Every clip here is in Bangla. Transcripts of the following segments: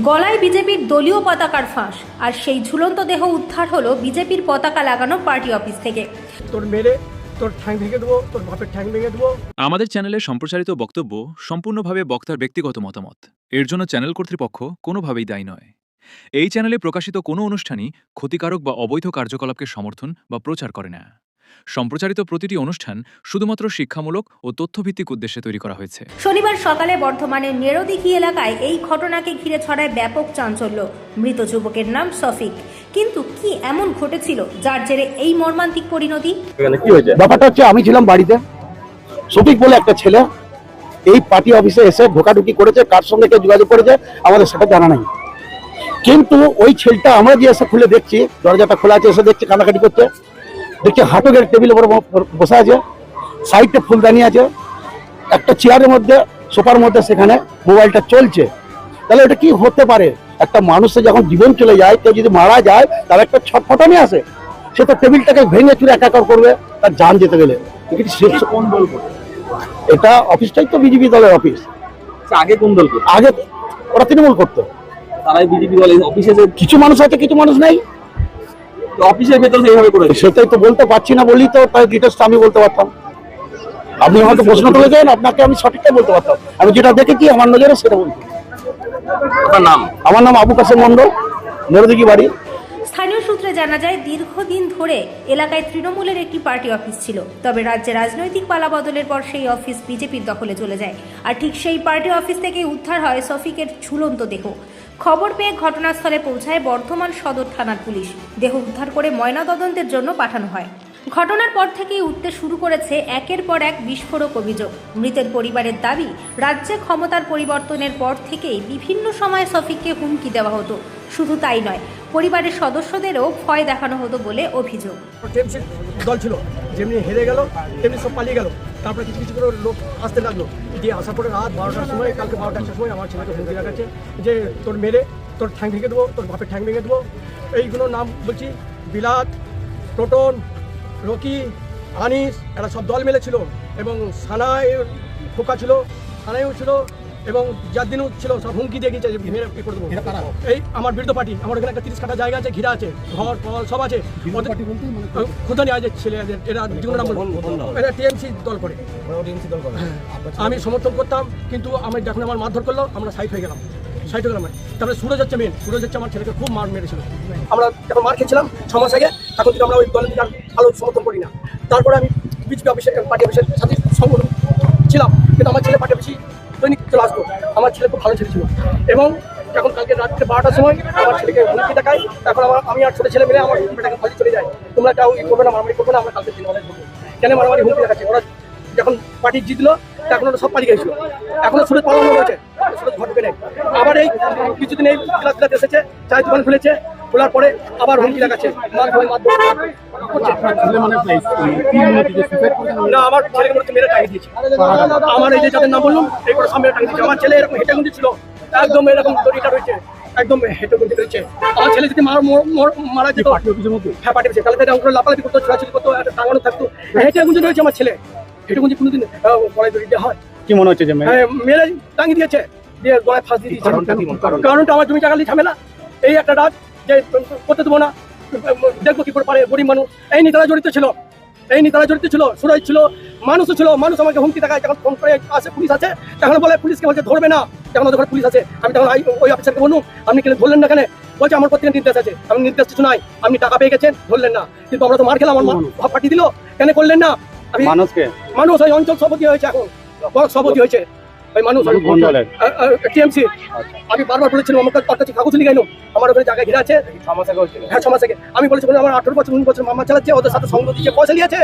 গলায় বিজেপির দলীয় পতাকার ফাঁস, আর সেই ঝুলন্ত দেহ উদ্ধার হলো বিজেপির পতাকা লাগানো পার্টি অফিস থেকে। তোর মেরে তোর ঠ্যাং ভেঙে দেবো, তোর বাপের ঠ্যাং ভেঙে দেবো। আমাদের চ্যানেলে সম্প্রচারিত বক্তব্য সম্পূর্ণভাবে বক্তার ব্যক্তিগত মতামত। এর জন্য চ্যানেল কর্তৃপক্ষ কোনোভাবেই দায়ী নয়। এই চ্যানেলে প্রকাশিত কোনো অনুষ্ঠানই ক্ষতিকারক বা অবৈধ কার্যকলাপকে সমর্থন বা প্রচার করে না। সম্প্রচারিত প্রতিটি অনুষ্ঠান শুধুমাত্র শিক্ষামূলক ও তথ্যভিত্তিক উদ্দেশ্যে তৈরি করা হয়েছে। শনিবার সকালে বর্ধমানের নেরোদিঘি এলাকায় এই ঘটনাকে ঘিরে ছড়ায় ব্যাপক চাঞ্চল্য। মৃত যুবকের নাম শফিক, কিন্তু কি এমন ঘটেছিল যার জেরে এই মর্মান্তিক পরিণতি? ব্যাপারটা হচ্ছে, আমি ছিলাম বাড়িতে, শফিক বলে একটা ছেলে এই পার্টি অফিসে এসে ঢোকাঢুকি করেছে। কার সঙ্গে কে যোগাযোগ করেছে আমাদের সেটা জানা নাই, কিন্তু ওই ছেলেটা আমরা যে এসে খুলে দেখছি, দরজাটা খোলা আছে, এসে দেখছি কান্নাকাটি করতে। দেখছি হাঁটুকের টেবিলের উপর বসে আছে, সাইডে ফুলদানি আছে, একটা চেয়ারের মধ্যে, সোফার মধ্যে সেখানে মোবাইলটা চলছে। তাহলে এটা কি হতে পারে? একটা মানুষের যখন জীবন চলে যায়, কেউ যদি মারা যায়, তার একটা ছটফটানি আসে। সে তো টেবিলটাকে ভেঙে চুরে একাকার করবে, তার জান যেতে গেলে। কোন দল করে? এটা অফিসটাই তো বিজেপি দলের অফিস। আগে কোন দল করতো? আগে ওরা তৃণমূল করতো। তারাই বিজেপি দল অফিসে কিছু মানুষ আছে, কিছু মানুষ নেই। অফিসের ভেতর সেইভাবে করে সেটাই তো বলতে পারছি না, বলি তো তাই ডিটেলসটা আমি বলতে পারতাম। আপনি হয়তো প্রশ্ন তুলেছেন, আপনাকে আমি সঠিকটাই বলতে পারতাম। আমি যেটা দেখেছি আমার নজরে সেটা বলছি। আপনার নাম? আমার নাম আবু কাসেম মন্ডল, নেরোদিঘি বাড়ি। স্থানীয় সূত্রে জানা যায়, দীর্ঘদিন ধরে এলাকায় তৃণমূলের একটি পার্টি অফিস ছিল। তবে রাজ্যে রাজনৈতিক পালাবদলের পর সেই অফিস বিজেপির দখলে চলে যায়, আর ঠিক সেই পার্টি অফিস থেকে উদ্ধার হয় শফিকের ঝুলন্ত দেহ। খবর পেয়ে ঘটনাস্থলে পৌঁছায় বর্ধমান সদর থানার পুলিশ। দেহ উদ্ধার করে ময়নাতদন্তের জন্য পাঠানো হয়। ঘটনার পর থেকেই উঠতে শুরু করেছে একের পর এক বিস্ফোরক অভিযোগ। মৃতের পরিবারের দাবি, রাজ্যে ক্ষমতার পরিবর্তনের পর থেকেই বিভিন্ন সময়ে শফিককে হুমকি দেওয়া হতো। শুধু তাই নয়, পরিবারের সদস্যদেরও ভয় দেখানো হতো বলে অভিযোগ। টিএমসি দল ছিল, যেমনি হেরে গেল তেমনি সব পালিয়ে গেল। তারপরে কিছু কিছু করে লোক আসতে লাগলো, দিয়ে আসার পরে রাত 12টার সময়, কালকে 12টার সময় আমার ছেলেকে হুমকি দেখাচ্ছে যে তোর মেরে তোর ঠ্যাং ভেঙে দেবো, তোর বাপের ঠ্যাং ভেঙে দেবো। এইগুলো নাম বলছি, বিলাত, টোটন, রকি, আনিস, এরা সব দল মেলে ছিল। এবং সানায় খোকা ছিল, সানাইও ছিল, এবং জাদ্দিনও ছিল। সব হুমকি দিয়ে গেছে যে মেরে করে দেবো। এই আমার বিরুদ্ধ পার্টি, আমার ওখানে একটা 30 কাঠা জায়গা আছে, ঘিরা আছে, ঘর ফল সব আছে। খোদানি আছে ছেলেদের, এরা যেগুলো নাম এরা টিএমসি দল করে। আমি সমর্থন করতাম, কিন্তু আমি যখন আমার মারধর করলো, আমরা সাইড হয়ে গেলাম। তারপরে সুরজ হচ্ছে মেন, সুরজ হচ্ছে আমার ছেলেকে খুব মার মেরেছিল। আমরা যখন মার খেয়েছিলাম 6 মাস আগে, তখন থেকে আমরা ওই দলের দিকে ভালো সমর্থন করি না। তারপরে আমি বিজেপি অফিসে, পার্টি অফিসের সাথে সংগঠন ছিলাম, কিন্তু আমার ছেলে পার্টি অফিসে দৈনিক চলে আসতো। আমার ছেলে খুব ভালো ছেলে ছিল। এবং যখন কালকে রাত্রে 12টার সময় আমার ছেলেকে হুমকি দেখায়, তখন আমি আর ছোটো ছেলে মিলে আমার হুমকিটাকে ভালো চলে যায়। তোমরা কেউ করবে না, মারামারি করবে না, আমরা কালকে দিন অনেক করবো। কেন মারামারি হুমকি দেখাচ্ছে? ওরা যখন পার্টি জিতলো, তখন ওরা সব পালিয়ে গেছিল। এখনো সুরজ পালানো হয়েছে, সুরজ ঘর ঢুকে নেই। আবার এই কিছুদিন এই ক্লাস এসেছে, চায়ের দোকান খুলেছে, খোলার পরে আবার হুমকি দেখাচ্ছে। না, আমার ছেলেকে মনে হচ্ছে মেরে টাঙিয়ে দিয়েছে। আমার এই যে যাদের নাম বললাম, এই করে সামনে টাঙিয়ে দিয়েছে। আমার ছেলে এরকম হেঁটে গুঁজি ছিল, একদম এরকম দড়িটা রয়েছে, একদম হেঁটে গুঁজি রয়েছে। আমার ছেলে যদি মারা যেত, হ্যাঁ পার্টি অফিসে, তাহলে তাদের লাপালাপি করতো, ছোড়াছুড়ি করতো, একটা টাঙানো থাকতো। হেঁটে গুঁজি রয়েছে আমার ছেলে, হেঁটে গুঁজি কোনোদিন গলায় দড়ি দেওয়া হয়? কি মনে হচ্ছে যে মেরে টাঙিয়ে দিয়েছে, দিয়ে গলায় ফাঁস দিয়ে দিয়েছে। কারণটা আমার জমি জায়গা নিয়ে ঝামেলা, এই একটা রাত যে করতে দেবো না, দেখবো কি করে পারে গরিব মানুষ। এই নিয়ে তারা জড়িত ছিল, সুরজ ছিল, মানুষও ছিল। মানুষ আমাকে হুমকি দেখায়, যখন ফোন করে আসে পুলিশ আছে, তখন বলে পুলিশকে বলছে ধরবে না। যখন ওদের পুলিশ আছে, আমি তখন ওই অফিসারকে বলুন, আপনি কেন ধরলেন না? কেন? বলছে আমার প্রত্যেক নির্দেশ আছে। আমি নির্দেশ কিছু নাই, আপনি টাকা পেয়ে গেছেন, ধরলেন না। কিন্তু আমরা তো মার খেলাম, আমার ভাব পাঠিয়ে দিল, কেন করলেন না? মানুষ ওই অঞ্চল সভাপতি হয়েছে, এখন সভাপতি হয়েছে ওই মানুষ টিএমসি। আমি বারবার বলেছিলাম, আমার কাছে কাগজ লিখে গেল, আমার ওখানে জায়গায় ঘিরে আছে। হ্যাঁ 6 মাস আগে আমি বলেছিলাম, আমার 18 বছর 19 বছর মামা চালাচ্ছে, ওদের সাথে সঙ্গ দিচ্ছে, পয়সা নিয়েছে।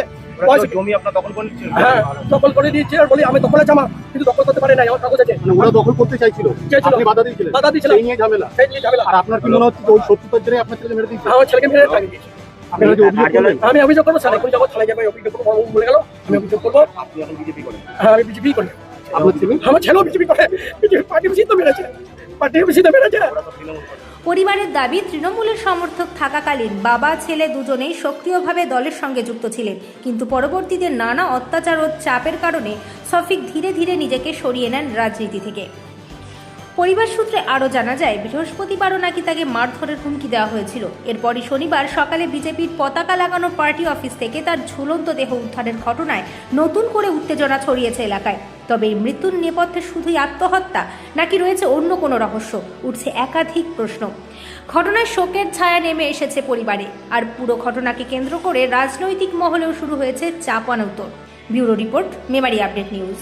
হ্যাঁ দখল করে দিয়েছে, আর বলি আমি দখল আছে আমার, কিন্তু দখল করতে পারে না, আমার কাগজ আছে। ওরা দখল করতে চাইছিল, আপনি বাধা দিয়েছিলেন, এই নিয়ে ঝামেলা। আর আপনার কি মনে হচ্ছে ওই শত্রুতার জন্য আপনার ছেলেকে মেরে দিয়েছে? আমার ছেলেকে মেরে টাঙিয়ে দিয়েছে। আমি অভিযোগ করবো, স্যার এখন যাবো থানায়, যাবো অভিযোগ করবো, বলে গেল আমি অভিযোগ করবো। হ্যাঁ আমি বিজেপি করি। আমার ছেলেও বিজেপি করে, বিজেপি পার্টি অফিসে তো মেরেছে, পার্টি অফিসে তো মেরেছে। পরিবারের দাবি, তৃণমূলের সমর্থক থাকাকালীন বাবা ছেলে দুজনেই সক্রিয়ভাবে দলের সঙ্গে যুক্ত ছিলেন, কিন্তু পরবর্তীতে নানা অত্যাচার ও চাপের কারণে শফিক ধীরে ধীরে নিজেকে সরিয়ে নেন রাজনীতি থেকে। পরিবার সূত্রে আরও জানা যায়, বৃহস্পতিবারও নাকি তাকে মারধরের হুমকি দেওয়া হয়েছিল। এরপরই শনিবার সকালে বিজেপির পতাকা লাগানো পার্টি অফিস থেকে তার ঝুলন্ত দেহ উদ্ধারের ঘটনায় নতুন করে উত্তেজনা ছড়িয়েছে এলাকায়। তবে এই মৃত্যুর নেপথ্যে শুধুই আত্মহত্যা নাকি রয়েছে অন্য কোনো রহস্য, উঠছে একাধিক প্রশ্ন। ঘটনায় শোকের ছায়া নেমে এসেছে পরিবারে, আর পুরো ঘটনাকে কেন্দ্র করে রাজনৈতিক মহলেও শুরু হয়েছে চাপানোতর। Bureau report, memory update news.